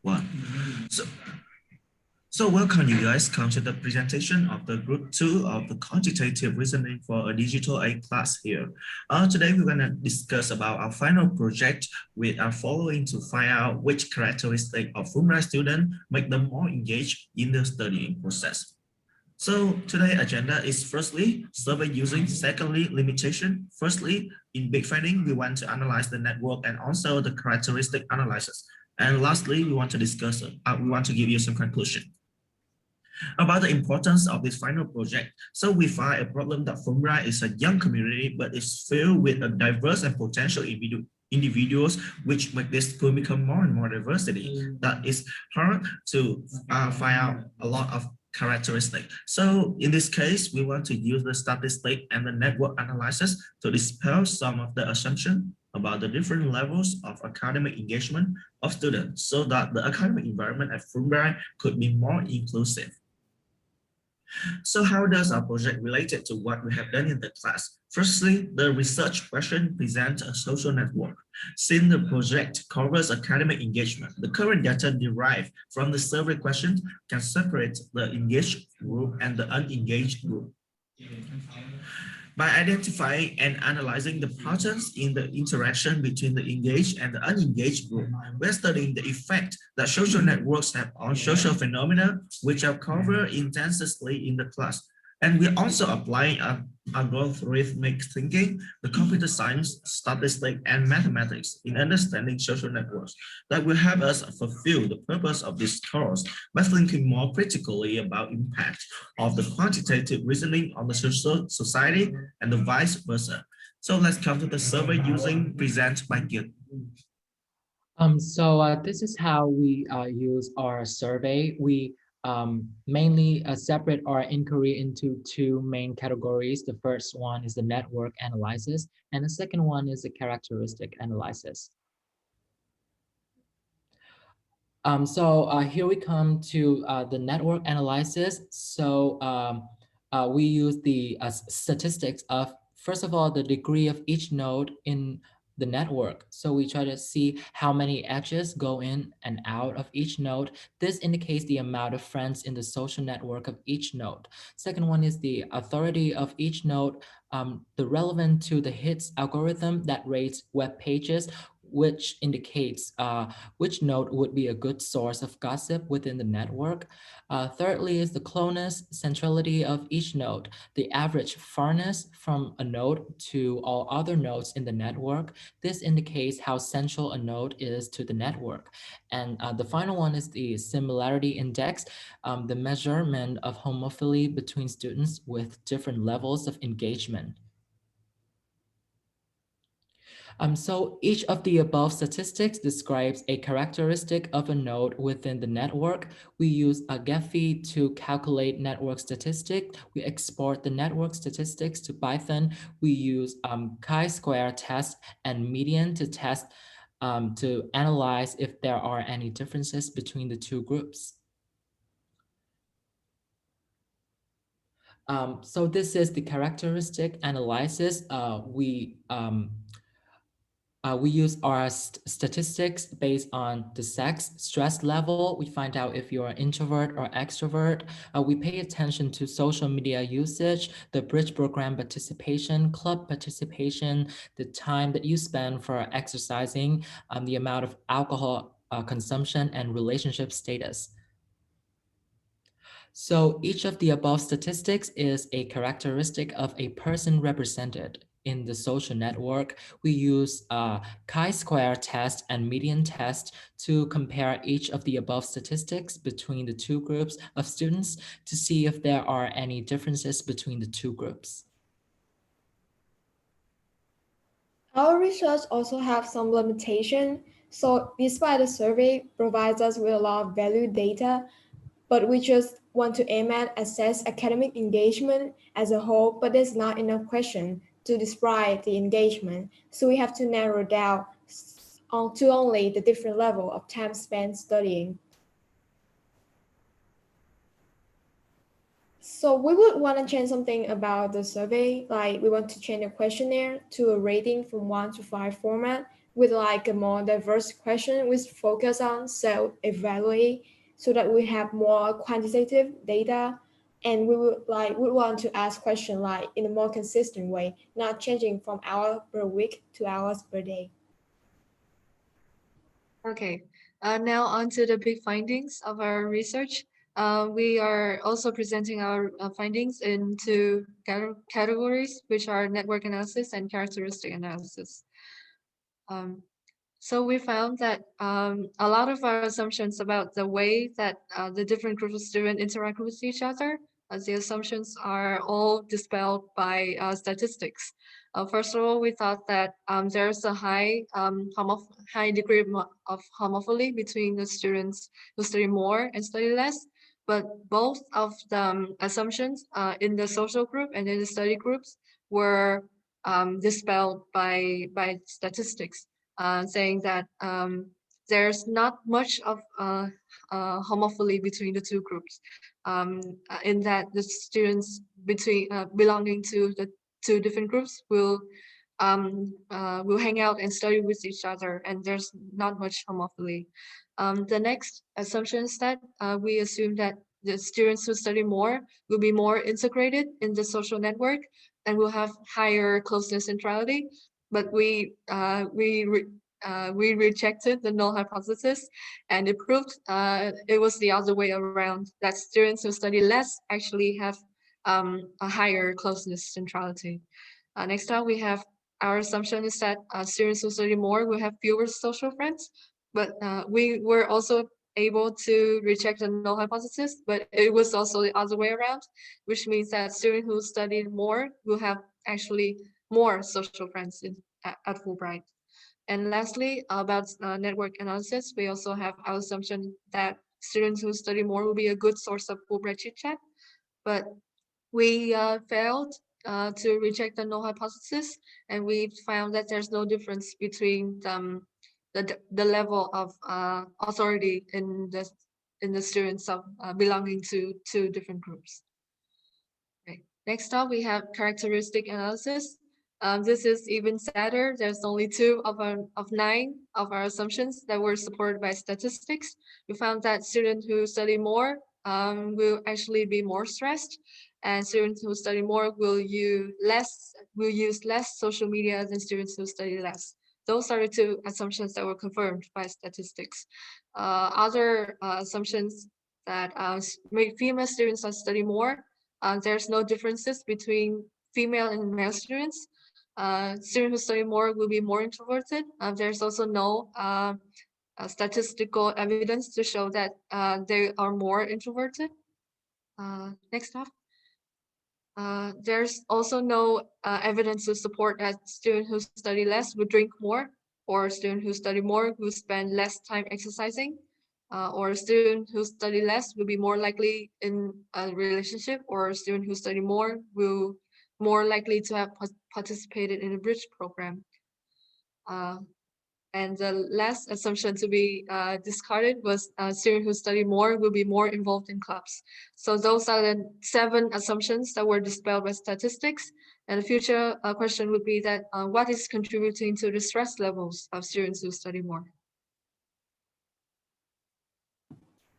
One. So welcome you guys come to the presentation of the group 2 of the quantitative reasoning for a digital A class here. Today we're going to discuss about our final project with our following to find out which characteristic of Fulbright students make them more engaged in the studying process. So today's agenda is firstly, survey using, secondly, limitation. Firstly, in big finding, we want to analyze the network and also the characteristic analysis. And lastly, we want to discuss, we want to give you some conclusion about the importance of this final project. So we find a problem that Fulbright is a young community, but it's filled with a diverse and potential individuals, which make this school become more and more diversity. That is hard to find out a lot of characteristics. So in this case, we want to use the statistic and the network analysis to dispel some of the assumption about the different levels of academic engagement of students so that the academic environment at Fulbright could be more inclusive. So how does our project related to what we have done in the class? Firstly, the research question presents a social network. Since the project covers academic engagement, the current data derived from the survey questions can separate the engaged group and the unengaged group. By identifying and analyzing the patterns in the interaction between the engaged and the unengaged group, we're studying the effect that social networks have on social phenomena, which are covered intensively in the class. And we're also applying algorithmic thinking, the computer science, statistics, and mathematics in understanding social networks that will help us fulfill the purpose of this course by thinking more critically about impact of the quantitative reasoning on the social society and the vice versa. So let's come to the survey using present by Kiê. This is how we use our survey. We mainly separate our inquiry into two main categories. The first one is the network analysis, and the second one is the characteristic analysis. Here we come to the network analysis. We use the statistics of, first of all, the degree of each node in the network. So we try to see how many edges go in and out of each node. This indicates the amount of friends in the social network of each node. Second one is the authority of each node, the relevant to the hits algorithm that rates web pages, which indicates which node would be a good source of gossip within the network. Thirdly is the closeness, centrality of each node, the average farness from a node to all other nodes in the network. This indicates how central a node is to the network. And the final one is the similarity index, the measurement of homophily between students with different levels of engagement. So each of the above statistics describes a characteristic of a node within the network. We use a Gephi to calculate network statistics. We export the network statistics to Python. We use chi-square test and median to test to analyze if there are any differences between the two groups. So this is the characteristic analysis. We use our statistics based on the sex, stress level. We find out if you're an introvert or extrovert. We pay attention to social media usage, the bridge program participation, club participation, the time that you spend for exercising, the amount of alcohol consumption, and relationship status. So each of the above statistics is a characteristic of a person represented. In the social network, we use chi-square test and median test to compare each of the above statistics between the two groups of students to see if there are any differences between the two groups. Our research also has some limitation. So despite the survey provides us with a lot of value data, but we just want to aim at assess academic engagement as a whole, but there's not enough question to describe the engagement. So we have to narrow down to only the different level of time spent studying. So we would want to change something about the survey, like we want to change the questionnaire to a rating from 1 to 5 format, with like a more diverse question which focus on self-evaluate so that we have more quantitative data, and we want to ask question like in a more consistent way, not changing from hour per week to hours per day. Okay, now on to the big findings of our research. We are also presenting our findings into categories, which are network analysis and characteristic analysis. So we found that a lot of our assumptions about the way that the different groups of students interact with each other, the assumptions are all dispelled by statistics. First of all, we thought that there's a high degree of homophily between the students who study more and study less. But both of the assumptions in the social group and in the study groups were dispelled by statistics. Saying that there's not much of homophily between the two groups, in that the students belonging to the two different groups will hang out and study with each other, and there's not much homophily. The next assumption is that we assume that the students who study more will be more integrated in the social network and will have higher closeness centrality. But we rejected the null hypothesis, and it proved it was the other way around, that students who study less actually have a higher closeness centrality. Next up, we have our assumption is that students who study more will have fewer social friends, but we were also able to reject the null hypothesis, but it was also the other way around, which means that students who studied more will have actually more social friends at Fulbright. And lastly, about network analysis, we also have our assumption that students who study more will be a good source of Fulbright chit chat, but we failed to reject the null hypothesis, and we found that there's no difference between the level of authority in the students of belonging to two different groups. Okay. Next up, we have characteristic analysis. This is even sadder. There's only 2 of 9 of our assumptions that were supported by statistics. We found that students who study more will actually be more stressed, and students who study more will use less social media than students who study less. Those are the 2 assumptions that were confirmed by statistics. Other assumptions that female students study more. There's no differences between female and male students. Students who study more will be more introverted. There's also no statistical evidence to show that they are more introverted. Next up. There's also no evidence to support that students who study less will drink more, or students who study more will spend less time exercising, or a student who study less will be more likely in a relationship, or a student who study more will more likely to have participated in a bridge program. And the last assumption to be discarded was students who study more will be more involved in clubs. So those are the 7 assumptions that were dispelled by statistics. And the future question would be that what is contributing to the stress levels of students who study more?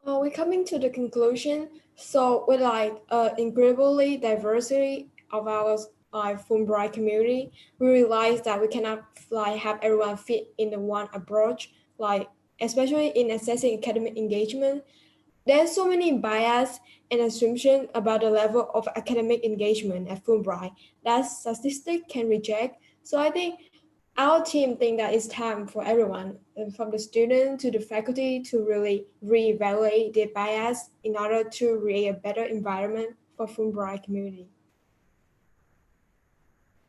We're coming to the conclusion. So with like incredibly diversity of our Fulbright community, we realize that we cannot like have everyone fit in the one approach, like especially in assessing academic engagement. There's so many bias and assumption about the level of academic engagement at Fulbright that statistics can reject. So I think our team think that it's time for everyone, from the student to the faculty, to really reevaluate their bias in order to create a better environment for Fulbright community.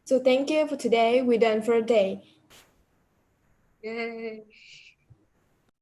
So thank you for today. We're done for the day. Yay!